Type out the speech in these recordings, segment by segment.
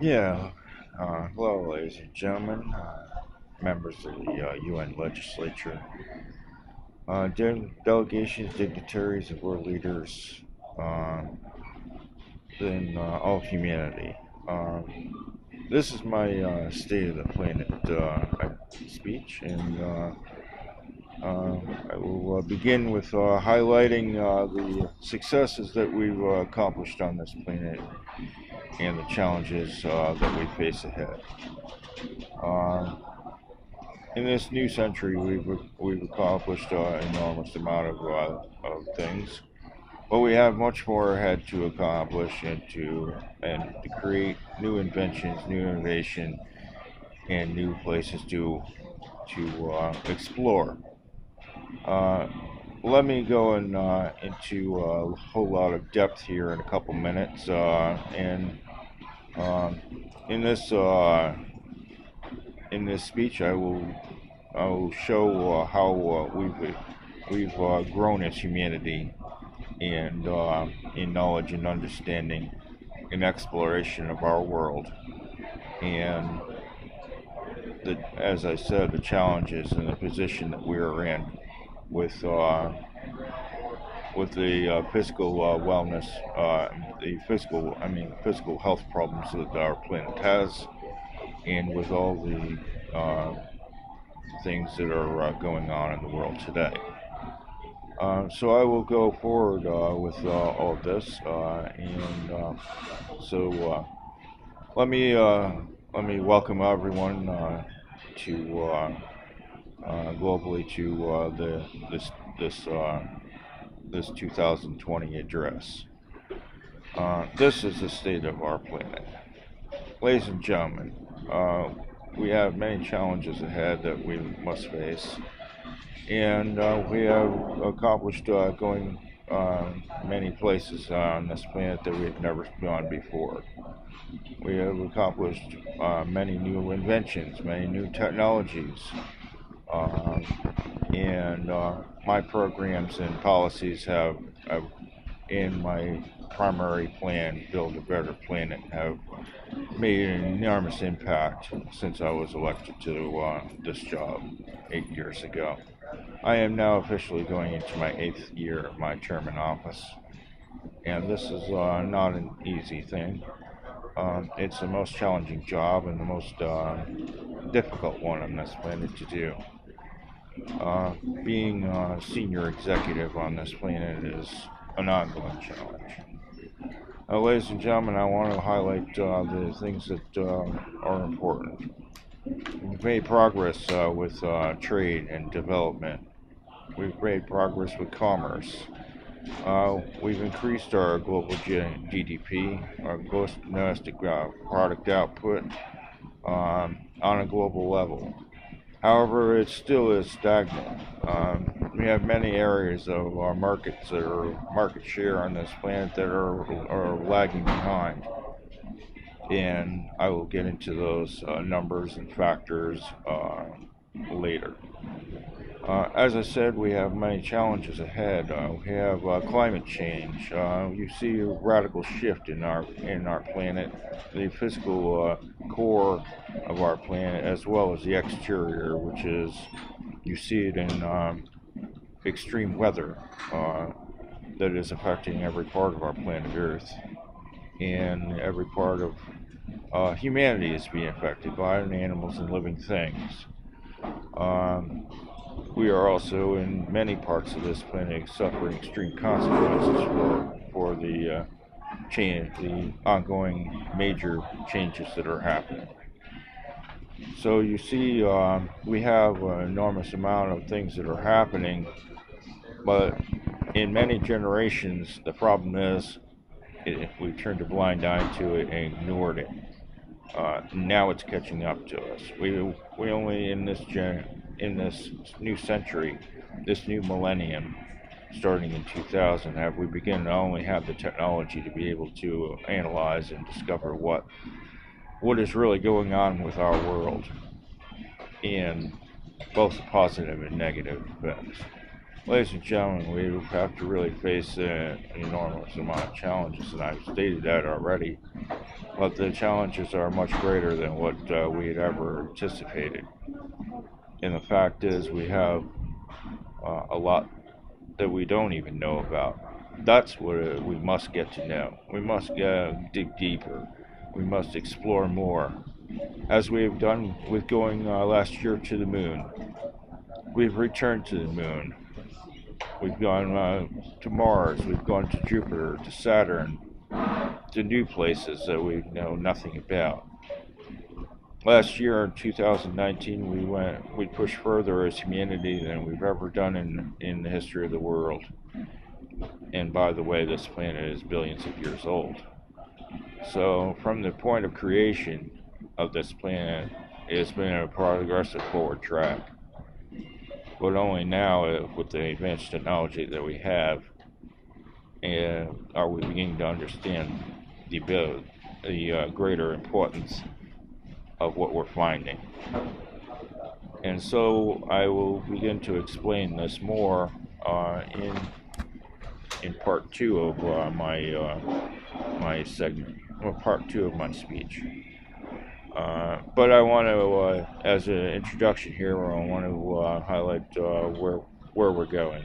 Yeah, hello, ladies and gentlemen, members of the UN legislature, delegations, dignitaries, and world leaders uh, in all humanity. This is my State of the Planet speech, and I will begin with highlighting the successes that we've accomplished on this planet and the challenges that we face ahead. Uh, in this new century, we've accomplished an enormous amount of things, but we have much more ahead to accomplish and to create new inventions, new innovation, and new places to explore. Uh, Let me go into a whole lot of depth here in a couple minutes, and um, in this uh, in this speech, I will show how we've grown as humanity and in knowledge and understanding and exploration of our world, and as I said, the challenges and the position that we are in with the physical wellness, physical health problems that our planet has, and with all the things that are going on in the world today. So I will go forward with all of this, and so let me uh, let me welcome everyone to globally to this 2020 address. This is the state of our planet, ladies and gentlemen. Uh, we have many challenges ahead that we must face, and we have accomplished going many places on this planet that we've never gone before. We have accomplished many new inventions, many new technologies, uh, and my programs and policies have, in my primary plan, Build a Better Planet, have made an enormous impact since I was elected to this job 8 years ago. I am now officially going into my 8th year of my term in office, and this is not an easy thing. It's the most challenging job and the most difficult one on this planet to do. Uh, Being a senior executive on this planet is an ongoing challenge. Ladies and gentlemen, I want to highlight the things that are important. We've made progress with trade and development. We've made progress with commerce. We've increased our global GDP, our gross domestic product output, on a global level. However, it still is stagnant. We have many areas of our markets that are market share on this planet that are lagging behind, and I will get into those numbers and factors later. As I said, we have many challenges ahead. We have climate change. You see a radical shift in our planet, the physical core of our planet, as well as the exterior, which is you see it in extreme weather that is affecting every part of our planet Earth, and every part of humanity is being affected by it, and animals and living things. Um, we are also in many parts of this planet suffering extreme consequences for the ongoing major changes that are happening. So you see, we have an enormous amount of things that are happening, but in many generations, the problem is if we turned a blind eye to it and ignored it. Now it's catching up to us. We only in this new century, this new millennium, starting in 2000, have we begin to only have the technology to be able to analyze and discover what is really going on with our world, and both the positive and negative effects. Ladies and gentlemen, we have to really face an enormous amount of challenges, and I've stated that already. But the challenges are much greater than what we had ever anticipated. And the fact is, we have a lot that we don't even know about. That's what we must get to know. We must dig deeper. We must explore more. As we have done with going last year to the moon, we've returned to the moon. We've gone to Mars. We've gone to Jupiter, to Saturn, to new places that we know nothing about. Last year in 2019, we pushed further as humanity than we've ever done in the history of the world. And by the way, this planet is billions of years old. So from the point of creation of this planet, it's been a progressive forward track. But only now, with the advanced technology that we have, are we beginning to understand the greater importance of what we're finding. And so I will begin to explain this more in part two of my segment, or part two of my speech. But I want to, as an introduction here, I want to highlight where we're going,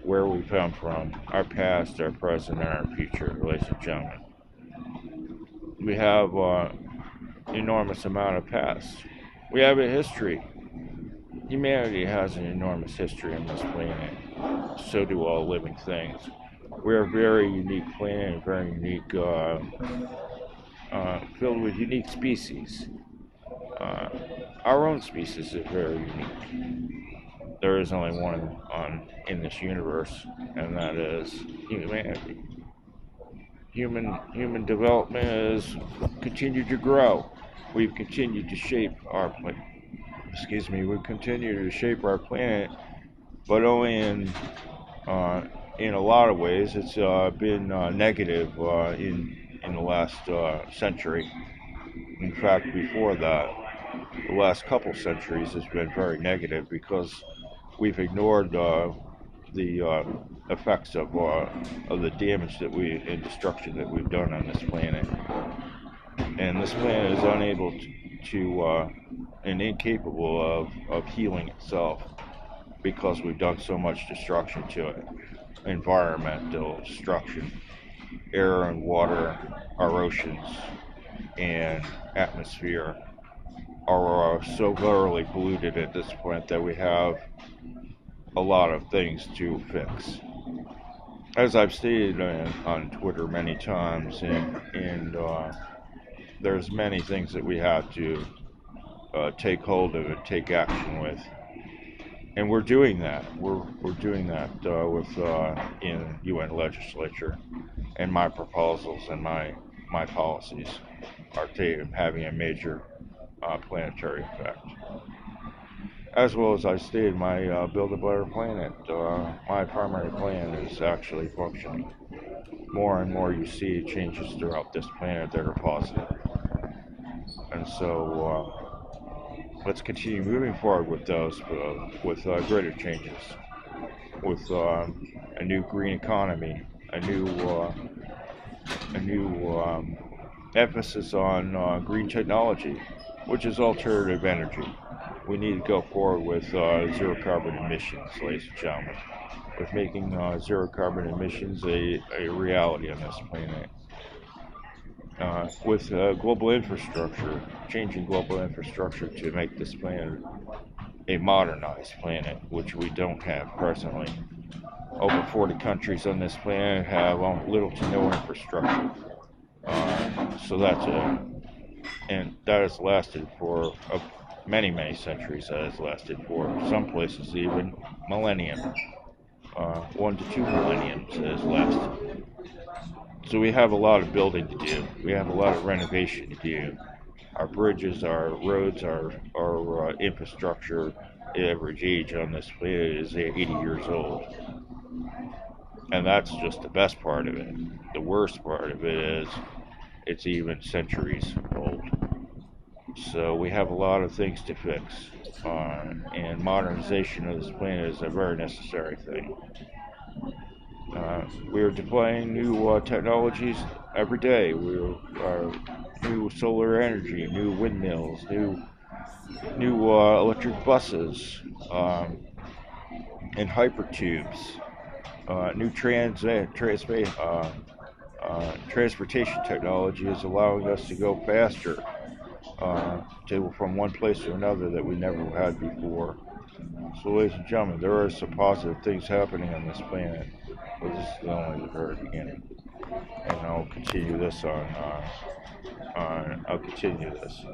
where we've come from, our past, our present, and our future, ladies and gentlemen. We have enormous amount of past. We have a history. Humanity has an enormous history on this planet. So do all living things. We're a very unique planet, very unique, filled with unique species. Our own species is very unique. There is only one in this universe, and that is humanity. Human development has continued to grow. We've continued to shape our planet. We've continued to shape our planet, but only in a lot of ways it's been negative in the last century. In fact, before that, the last couple centuries has been very negative because we've ignored the effects of the damage and destruction that we've done on this planet. And this planet is unable to and incapable of healing itself because we've done so much destruction to it. Environmental destruction, air and water, our oceans and atmosphere are so thoroughly polluted at this point that we have a lot of things to fix. As I've stated on Twitter many times, and there's many things that we have to take hold of and take action with, and we're doing that. We're doing that with in UN legislature, and my proposals and my policies are having a major planetary effect. As well as I stated, my Build a Better Planet, my primary plan is actually functioning. More and more you see changes throughout this planet that are positive. And so let's continue moving forward with those, with greater changes, with a new green economy, a new emphasis on green technology, which is alternative energy. We need to go forward with zero carbon emissions, ladies and gentlemen, with making zero carbon emissions a reality on this planet. With global infrastructure, changing global infrastructure to make this planet a modernized planet, which we don't have presently. Over 40 countries on this planet have little to no infrastructure. So that's and that has lasted for many, many centuries. That has lasted for some places even millennium. 1 to 2 millenniums has lasted. So we have a lot of building to do. We have a lot of renovation to do. Our bridges, our roads, our infrastructure, average age on this planet is 80 years old. And that's just the best part of it. The worst part of it is it's even centuries old. So we have a lot of things to fix. and modernization of this planet is a very necessary thing. We are deploying new technologies every day. We are new solar energy, new windmills, new electric buses, and hypertubes, new transportation technology is allowing us to go faster from one place to another that we never had before. So, ladies and gentlemen, there are some positive things happening on this planet, but this is only the very beginning. And I'll continue this on. I'll continue this.